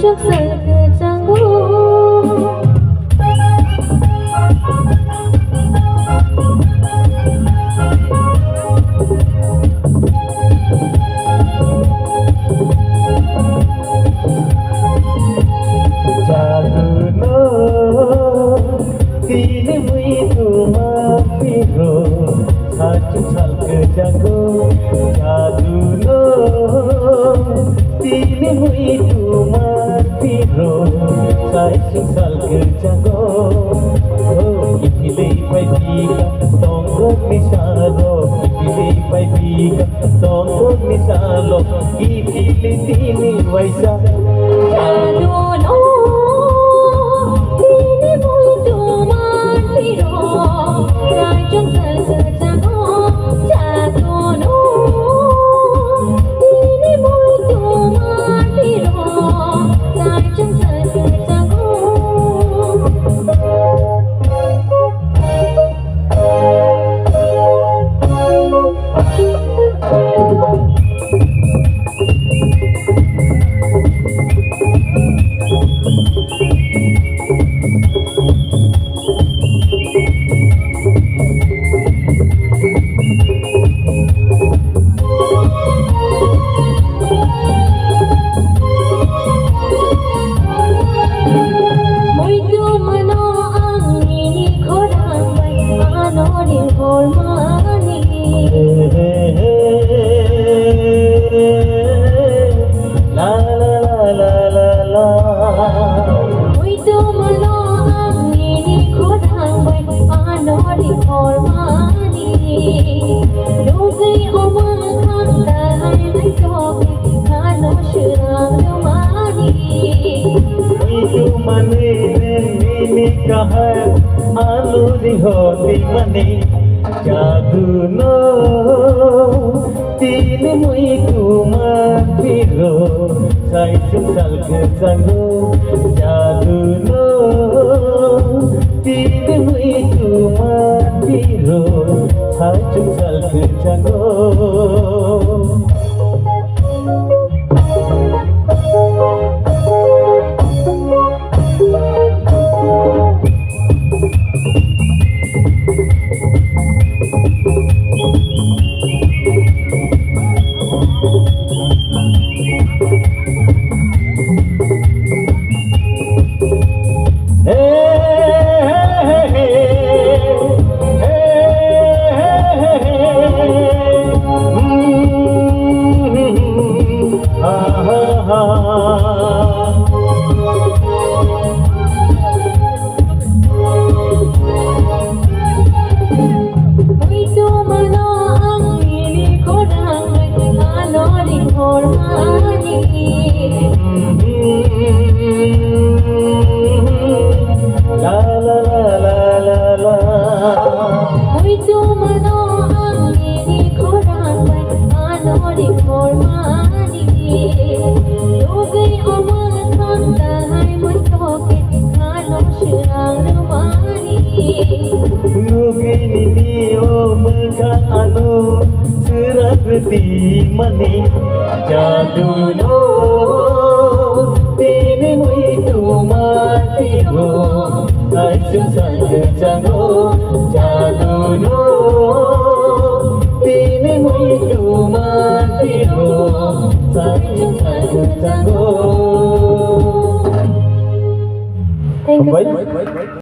trước giờ chẳng ngủ Tine muito mapiro Satu sal kejago Jadu no Tine muito mapiro Satu sal kejago Oh, ipilay pai pika Tongkog ni salo Ipilay pai pika Tongkog ni salo Ipilay tini waisa Jadu no Aluri hoti mani jadu no tine muito mapiro sai sal kejago jadu no tine muito mapiro sai sal kejago Mani jadu no tine muito mapiro sai sal kejago jadu no tine muito mapiro sai sal kejago. Thank you, sir.